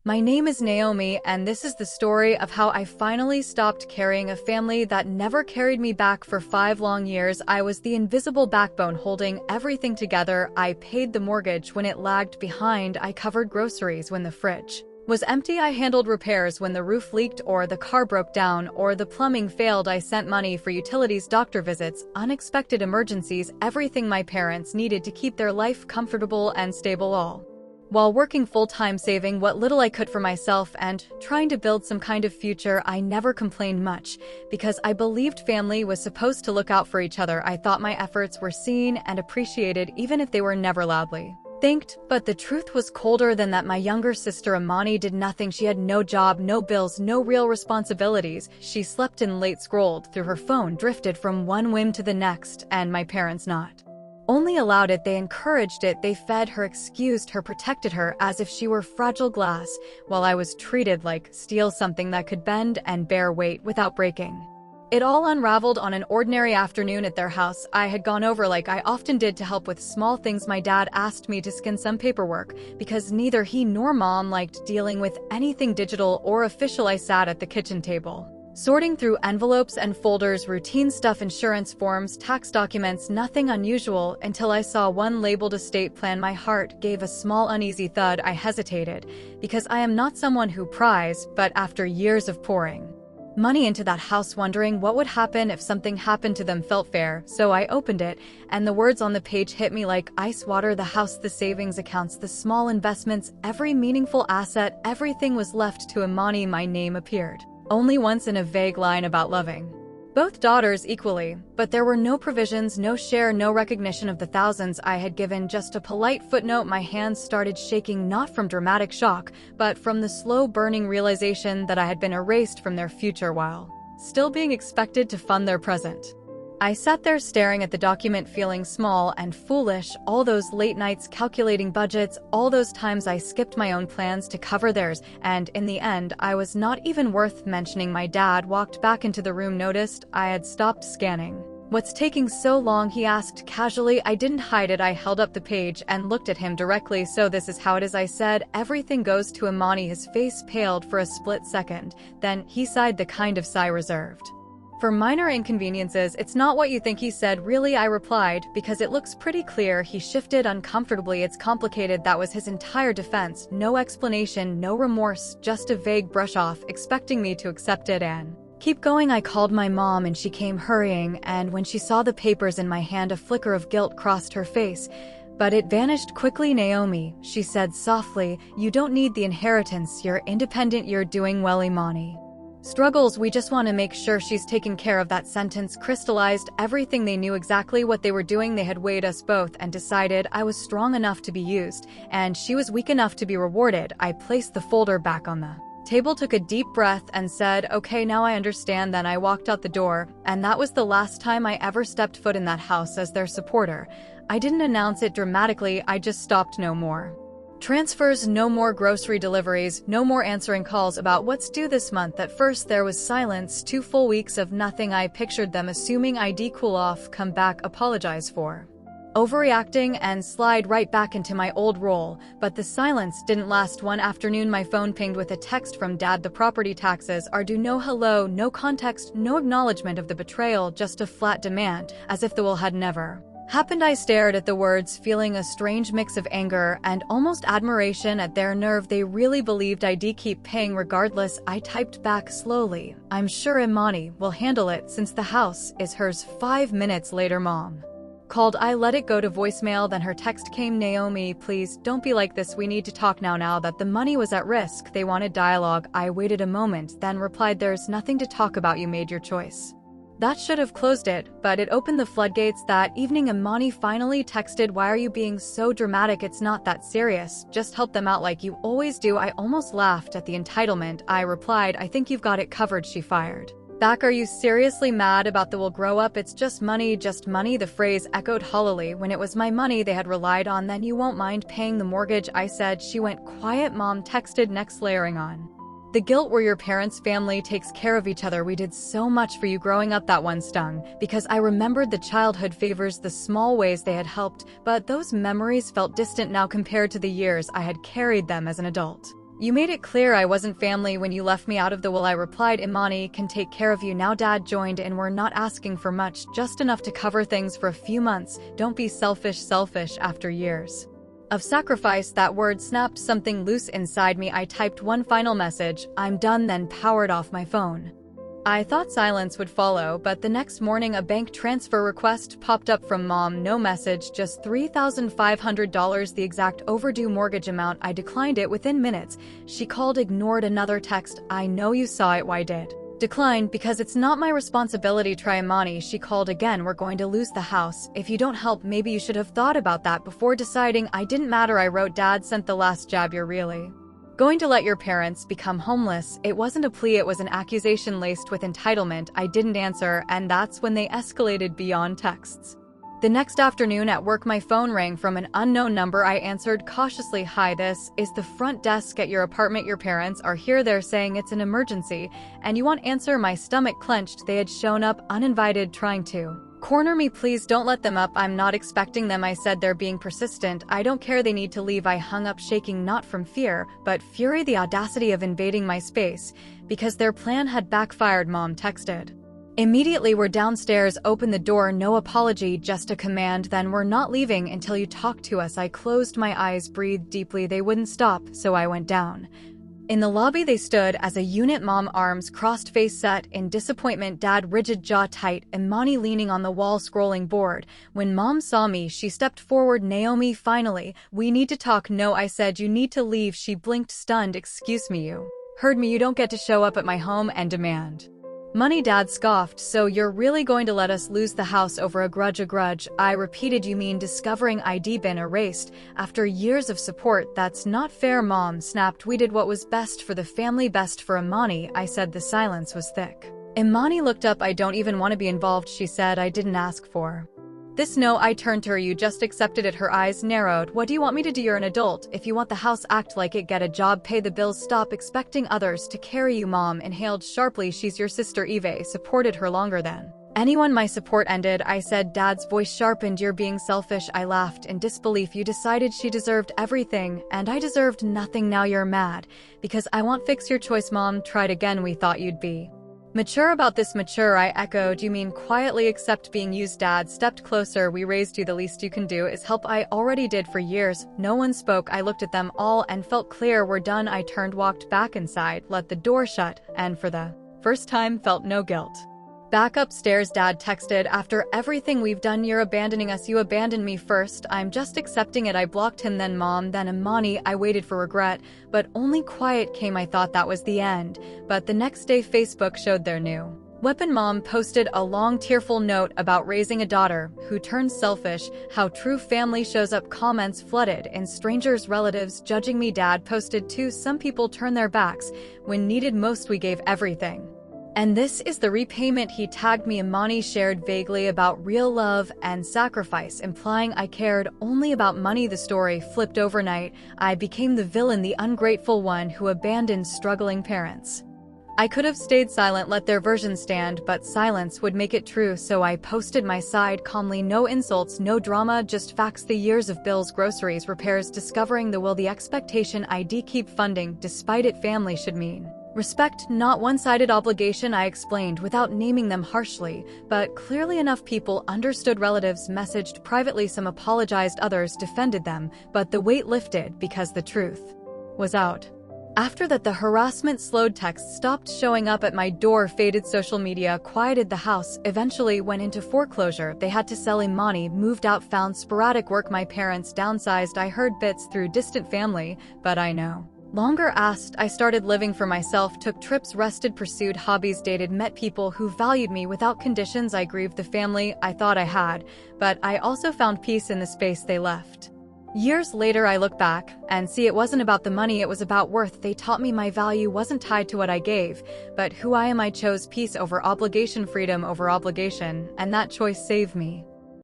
My name is Naomi, and this is the story of how I finally stopped carrying a family that never carried me back for 5 long years. I was the invisible backbone holding everything together. I paid the mortgage when it lagged behind. I covered groceries when the fridge was empty. I handled repairs when the roof leaked or the car broke down or the plumbing failed. I sent money for utilities, doctor visits, unexpected emergencies, everything my parents needed to keep their life comfortable and stable, all while working full-time, saving what little I could for myself and trying to build some kind of future. I never complained much because I believed family was supposed to look out for each other. I thought my efforts were seen and appreciated even if they were never loudly thanked. But the truth was colder than that. My younger sister Amani did nothing. She had no job, no bills, no real responsibilities. She slept in late, scrolled through her phone, drifted from one whim to the next, and my parents not only allowed it, they encouraged it. They fed her, excused her, protected her as if she were fragile glass, while I was treated like steel, something that could bend and bear weight without breaking. It all unraveled on an ordinary afternoon at their house. I had gone over like I often did to help with small things. My dad asked me to scan some paperwork because neither he nor mom liked dealing with anything digital or official. I sat at the kitchen table, sorting through envelopes and folders, routine stuff, insurance forms, tax documents, nothing unusual, until I saw one labeled estate plan. My heart gave a small uneasy thud. I hesitated because I am not someone who pries, but after years of pouring money into that house, wondering what would happen if something happened to them felt fair. So I opened it, and the words on the page hit me like ice water. The house, the savings accounts, the small investments, every meaningful asset, everything was left to Imani. My name appeared only once in a vague line about loving both daughters equally, but there were no provisions, no share, no recognition of the thousands I had given, just a polite footnote. My hands started shaking, not from dramatic shock, but from the slow burning realization that I had been erased from their future while still being expected to fund their present. I sat there staring at the document, feeling small and foolish. All those late nights calculating budgets, all those times I skipped my own plans to cover theirs, and in the end, I was not even worth mentioning. My dad walked back into the room, noticed I had stopped scanning. "What's taking so long?" he asked casually. I didn't hide it. I held up the page and looked at him directly. "So this is how it is," I said. "Everything goes to Imani." His face paled for a split second. Then he sighed, the kind of sigh reserved for minor inconveniences. "It's not what you think," he said. "Really?" I replied, "because it looks pretty clear." He shifted uncomfortably. "It's complicated." That was his entire defense. No explanation, no remorse, just a vague brush off, expecting me to accept it and keep going. I called my mom and she came hurrying, and when she saw the papers in my hand, a flicker of guilt crossed her face, but it vanished quickly. "Naomi," she said softly, "you don't need the inheritance. You're independent. You're doing well. Imani struggles. We just want to make sure she's taken care of." That sentence crystallized everything. They knew exactly what they were doing. They had weighed us both and decided I was strong enough to be used, and she was weak enough to be rewarded. I placed the folder back on the table, took a deep breath, and said, "Okay, now I understand." Then I walked out the door, and that was the last time I ever stepped foot in that house as their supporter. I didn't announce it dramatically. I just stopped. No more transfers, no more grocery deliveries, no more answering calls about what's due this month. At first there was silence, 2 full weeks of nothing. I pictured them assuming I'd cool off, come back, apologize for overreacting, and slide right back into my old role. But the silence didn't last. One afternoon my phone pinged with a text from Dad. "The property taxes are due." No hello, no context, no acknowledgement of the betrayal, just a flat demand, as if the will had never happened. I stared at the words, feeling a strange mix of anger and almost admiration at their nerve. They really believed I'd keep paying regardless. I typed back slowly, "I'm sure Imani will handle it since the house is hers." 5 minutes later, Mom called. I let it go to voicemail. Then her text came, "Naomi, please don't be like this. We need to talk now." Now that the money was at risk, they wanted dialogue. I waited a moment, then replied, "There's nothing to talk about. You made your choice." That should have closed it, but it opened the floodgates. That evening Imani finally texted, "Why are you being so dramatic? It's not that serious. Just help them out like you always do." I almost laughed at the entitlement. I replied, "I think you've got it covered." She fired back, "Are you seriously mad about the will? Grow up. It's just money, just money." The phrase echoed hollowly. When it was my money they had relied on. "Then you won't mind paying the mortgage?" I said. She went quiet. Mom texted next, layering on the guilt, "Where your parents' family takes care of each other. We did so much for you growing up." That one stung, because I remembered the childhood favors, the small ways they had helped, but those memories felt distant now compared to the years I had carried them as an adult. You made it clear I wasn't family when you left me out of the will. I replied, Imani can take care of you now. Dad joined and we're not asking for much, just enough to cover things for a few months. Don't be selfish after years of sacrifice. That word snapped something loose inside me. I typed one final message, I'm done, then powered off my phone. I thought silence would follow, but the next morning a bank transfer request popped up from Mom. No message, just $3,500, the exact overdue mortgage amount. I declined it within minutes. She called, ignored another text. I know you saw it, why did? Decline, because it's not my responsibility. Try Imani. She called again, we're going to lose the house. If you don't help, maybe you should have thought about that before deciding. I didn't matter. I wrote, Dad sent the last jab. You're really going to let your parents become homeless? It wasn't a plea, it was an accusation laced with entitlement. I didn't answer, and that's when they escalated beyond texts. The next afternoon at work, my phone rang from an unknown number. I answered cautiously. Hi, this is the front desk at your apartment. Your parents are here. They're saying it's an emergency, and you won't answer. My stomach clenched. They had shown up uninvited, trying to corner me. Please don't let them up. I'm not expecting them, I said. They're being persistent. I don't care. They need to leave. I hung up, shaking not from fear, but fury, the audacity of invading my space, because their plan had backfired. Mom texted. Immediately, we're downstairs. Open the door. No apology, just a command. Then we're not leaving until you talk to us. I closed my eyes, breathed deeply. They wouldn't stop, so I went down. In the lobby they stood as a unit, Mom arms crossed, face set in disappointment, Dad rigid, jaw tight, Imani leaning on the wall, scrolling bored. When Mom saw me, she stepped forward. Naomi, finally, we need to talk. No, I said, you need to leave. She blinked, stunned. Excuse me, you heard me. You don't get to show up at my home and demand money. Dad scoffed. So you're really going to let us lose the house over a grudge? A grudge? I repeated. You mean discovering ID been erased after years of support? That's not fair, Mom snapped. We did what was best for the family, best for Imani, I said. The silence was thick. Imani looked up. I don't even want to be involved, she said. I didn't ask for this. No, I turned to her. You just accepted it. Her eyes narrowed. What do you want me to do? You're an adult. If you want the house, act like it. Get a job, pay the bills, stop expecting others to carry you. Mom inhaled sharply. She's your sister. Eve supported her longer than anyone. My support ended, I said. Dad's voice sharpened. You're being selfish. I laughed in disbelief. You decided she deserved everything, and I deserved nothing. Now you're mad because I won't fix your choice. Mom tried again. We thought you'd be mature about this. Mature, I echoed. You mean quietly accept being used? Dad stepped closer. We raised you. The least you can do is help. I already did for years. No one spoke. I looked at them all and felt clear. We're done. I turned, walked back inside, let the door shut, and for the first time felt no guilt. Back upstairs, Dad texted. After everything we've done, you're abandoning us. You abandoned me first. I'm just accepting it. I blocked him, then Mom, then Imani. I waited for regret, but only quiet came. I thought that was the end. But the next day, Facebook showed their new weapon. Mom posted a long, tearful note about raising a daughter who turned selfish, how true family shows up. Comments flooded in, strangers, relatives judging me. Dad posted too. Some people turn their backs when needed most. We gave everything, and this is the repayment. He tagged me. Imani shared vaguely about real love and sacrifice, implying I cared only about money. The story flipped overnight. I became the villain, the ungrateful one who abandoned struggling parents. I could have stayed silent, let their version stand, but silence would make it true, so I posted my side calmly. No insults, no drama, just facts. The years of bills, groceries, repairs, discovering the will, the expectation ID keep funding, despite it. Family should mean respect, not one-sided obligation. I explained without naming them harshly, but clearly enough people understood. Relatives messaged privately, some apologized, others defended them, but the weight lifted because the truth was out. After that, the harassment slowed. Texts stopped showing up at my door, faded. Social media quieted. The house eventually went into foreclosure. They had to sell. Imani moved out, found sporadic work. My parents downsized. I heard bits through distant family, but I no longer asked. I started living for myself, took trips, rested, pursued hobbies, dated, met people who valued me without conditions. I grieved the family I thought I had, but I also found peace in the space they left. Years later, I look back and see it wasn't about the money, it was about worth. They taught me my value wasn't tied to what I gave, but who I am. I chose peace over obligation, freedom over obligation, and that choice saved me.